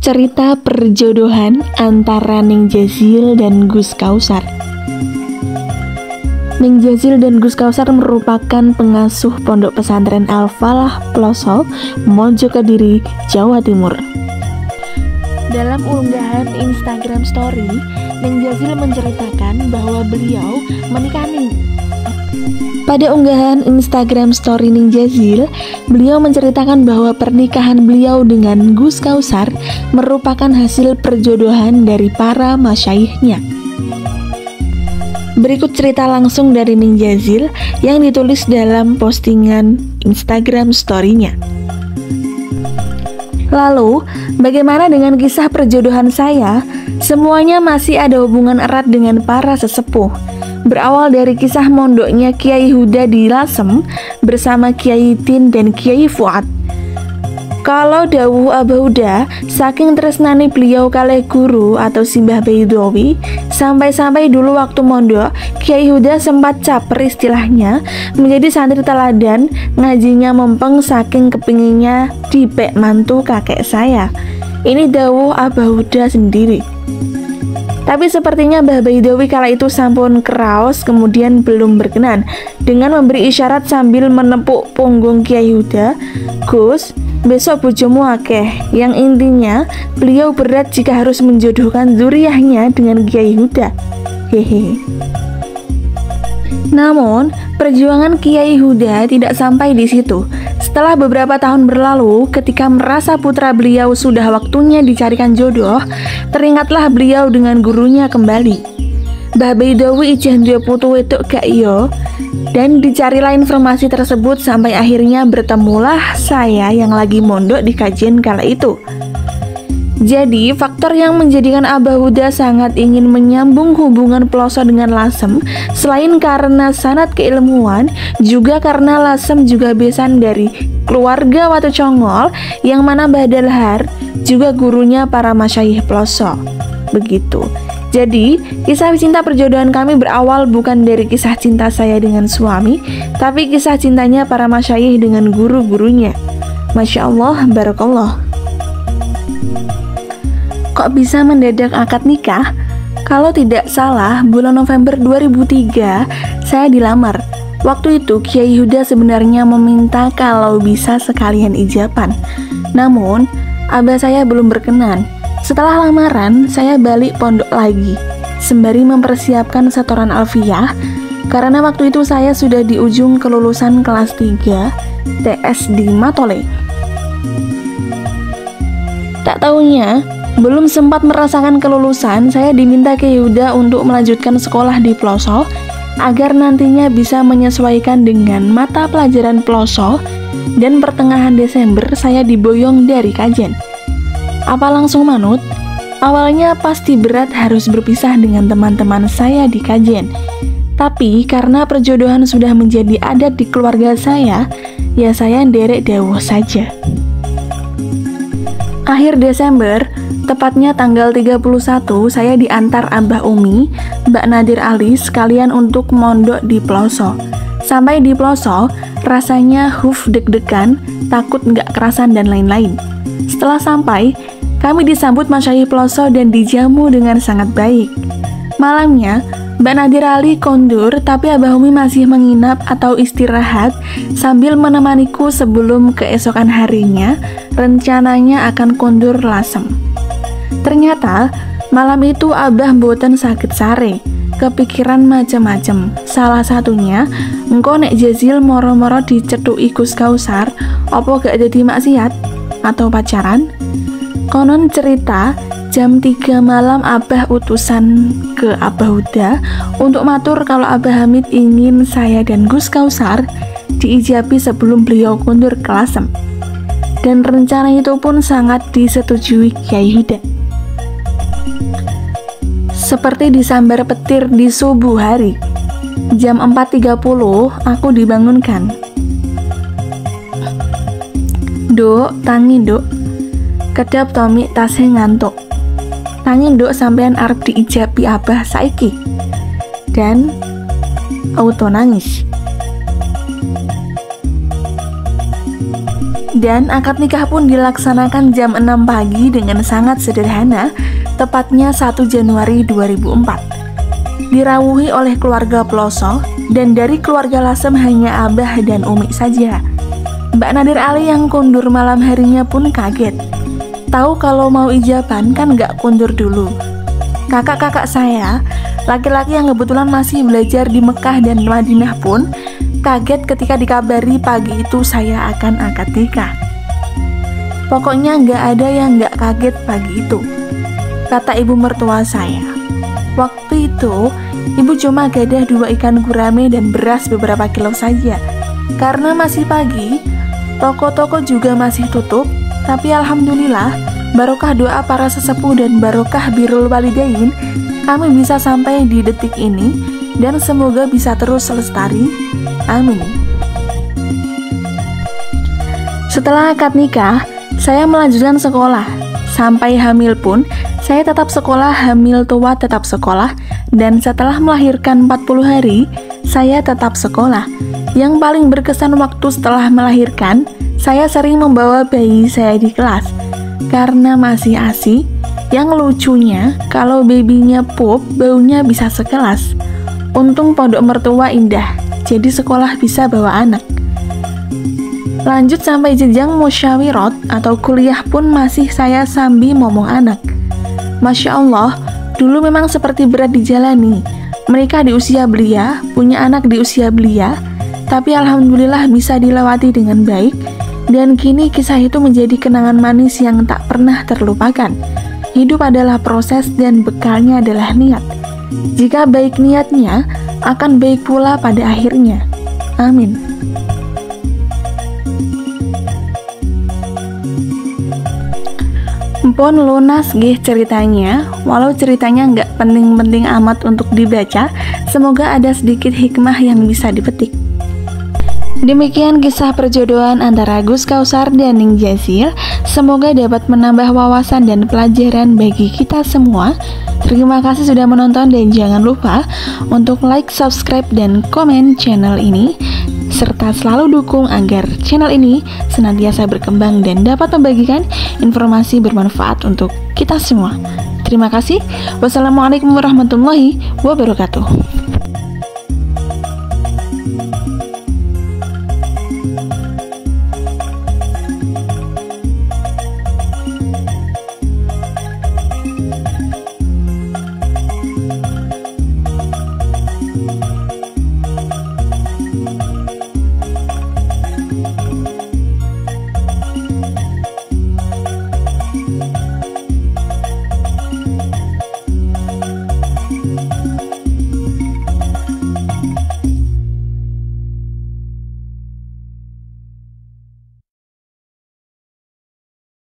Cerita perjodohan antara Ning Jazil dan Gus Kausar. Ning Jazil dan Gus Kausar merupakan pengasuh pondok pesantren Al-Falah Ploso, Mojo Kediri, Jawa Timur. Dalam unggahan Instagram Story, Ning Jazil menceritakan bahwa beliau menikah Pada unggahan Instagram Story Ning Jazil, beliau menceritakan bahwa pernikahan beliau dengan Gus Kausar merupakan hasil perjodohan dari para masyaikhnya. Berikut cerita langsung dari Ning Jazil yang ditulis dalam postingan Instagram Story-nya. Lalu, bagaimana dengan kisah perjodohan saya? Semuanya masih ada hubungan erat dengan para sesepuh. Berawal dari kisah mondoknya Kiai Huda di Lasem bersama Kiai Tin dan Kiai Fuad. Kalau dawuh Abah Huda, saking tresnani beliau kalih guru atau Simbah Baidowi, sampai-sampai dulu waktu mondok, Kiai Huda sempat caper istilahnya, menjadi santri teladan, ngajinya mempeng saking kepinginnya dipek mantu kakek saya. Ini dawuh Abah Huda sendiri. Tapi sepertinya Mbah Baidowi kala itu sampun keraos, kemudian belum berkenan dengan memberi isyarat sambil menepuk punggung Kiai Huda, "Gus, besok bojomu akeh." Yang intinya beliau berat jika harus menjodohkan zuriyahnya dengan Kiai Huda. Hehe. Namun, perjuangan Kiai Huda tidak sampai di situ. Setelah beberapa tahun berlalu, ketika merasa putra beliau sudah waktunya dicarikan jodoh, teringatlah beliau dengan gurunya kembali. Mbah Baidowi ijen duwe putu wedok gak iyo? Dan dicarilah informasi tersebut sampai akhirnya bertemulah saya yang lagi mondok di kajian kala itu. Jadi, faktor yang menjadikan Abah Huda sangat ingin menyambung hubungan Ploso dengan Lasem, selain karena sanad keilmuan, juga karena Lasem juga besan dari keluarga Watu Congol, yang mana Mbah Dalhar juga gurunya para masyayikh Ploso. Begitu. Jadi, kisah cinta perjodohan kami berawal bukan dari kisah cinta saya dengan suami, tapi kisah cintanya para masyayikh dengan guru-gurunya. Masya Allah, barakallah. Kok bisa mendadak akad nikah? Kalau tidak salah, bulan November 2003 saya dilamar. Waktu itu Kiai Huda sebenarnya meminta kalau bisa sekalian ijaban. Namun, abah saya belum berkenan. Setelah lamaran, saya balik pondok lagi, sembari mempersiapkan setoran alfiyah, karena waktu itu saya sudah di ujung kelulusan kelas 3 TS di Matole. Tak taunya, belum sempat merasakan kelulusan, saya diminta Kiai Huda untuk melanjutkan sekolah di Ploso agar nantinya bisa menyesuaikan dengan mata pelajaran Ploso, dan pertengahan Desember saya diboyong dari kajian. Apa langsung manut? Awalnya pasti berat harus berpisah dengan teman-teman saya di kajian. Tapi karena perjodohan sudah menjadi adat di keluarga saya, ya saya nderek dawuh saja. Akhir Desember, tepatnya tanggal 31, saya diantar Abah Umi, Mbak Nadir Ali sekalian untuk mondok di Ploso. Sampai di Ploso, rasanya deg-degan, takut nggak kerasan dan lain-lain. Setelah sampai, kami disambut masyayikh Ploso dan dijamu dengan sangat baik. Malamnya, Mbak Nadir Ali kondur, tapi Abah Umi masih menginap atau istirahat sambil menemaniku sebelum keesokan harinya rencananya akan kondur Lasem. Ternyata malam itu Abah mboten sakit sare, kepikiran macem-macem. Salah satunya, engko nek Jazil moro-moro dicetuki Gus Kausar, opo gak jadi maksiat atau pacaran? Konon cerita, jam 3 malam Abah utusan ke Abah Huda untuk matur kalau Abah Hamid ingin saya dan Gus Kausar diijabi sebelum beliau kondur ke Lasem. Dan rencana itu pun sangat disetujui Kiai Huda. Seperti disambar petir di subuh hari, jam 4.30 aku dibangunkan. "Duk, tangi duk, kedap Tommy tasnya ngantuk. Tangi duk sampean arep diijabi Abah saiki." Dan auto nangis. Dan akad nikah pun dilaksanakan jam 6 pagi dengan sangat sederhana, tepatnya 1 Januari 2004. Dirawuhi oleh keluarga Ploso, dan dari keluarga Lasem hanya Abah dan Umi saja. Mbak Nadir Ali yang kundur malam harinya pun kaget. Tahu kalau mau ijaban kan nggak kundur dulu. Kakak-kakak saya, laki-laki yang kebetulan masih belajar di Mekah dan Madinah pun kaget ketika dikabari pagi itu saya akan akad nikah. Pokoknya nggak ada yang nggak kaget pagi itu, kata ibu mertua saya. Waktu itu, ibu cuma gadah 2 ikan gurame dan beras beberapa kilo saja. Karena masih pagi, toko-toko juga masih tutup, tapi alhamdulillah, barokah doa para sesepuh dan barokah birrul walidain, kami bisa sampai di detik ini dan semoga bisa terus lestari. Amin. Setelah akad nikah, saya melanjutkan sekolah. Sampai hamil pun, saya tetap sekolah, hamil tua tetap sekolah, dan setelah melahirkan 40 hari, saya tetap sekolah. Yang paling berkesan waktu setelah melahirkan, saya sering membawa bayi saya di kelas. Karena masih ASI, yang lucunya kalau babynya pup, baunya bisa sekelas. Untung pondok mertua indah, jadi sekolah bisa bawa anak. Lanjut sampai jenjang musyawirat atau kuliah pun masih saya sambi momong anak. Masya Allah, dulu memang seperti berat dijalani. Mereka di usia belia, punya anak di usia belia, tapi alhamdulillah bisa dilewati dengan baik. Dan kini kisah itu menjadi kenangan manis yang tak pernah terlupakan. Hidup adalah proses dan bekalnya adalah niat. Jika baik niatnya, akan baik pula pada akhirnya. Amin. Pun lunas gih ceritanya. Walau ceritanya nggak penting-penting amat untuk dibaca, semoga ada sedikit hikmah yang bisa dipetik. Demikian kisah perjodohan antara Gus Kausar dan Ning Jazil. Semoga dapat menambah wawasan dan pelajaran bagi kita semua. Terima kasih sudah menonton dan jangan lupa untuk like, subscribe, dan komen channel ini, serta selalu dukung agar channel ini senantiasa berkembang dan dapat membagikan informasi bermanfaat untuk kita semua. Terima kasih. Wassalamualaikum warahmatullahi wabarakatuh.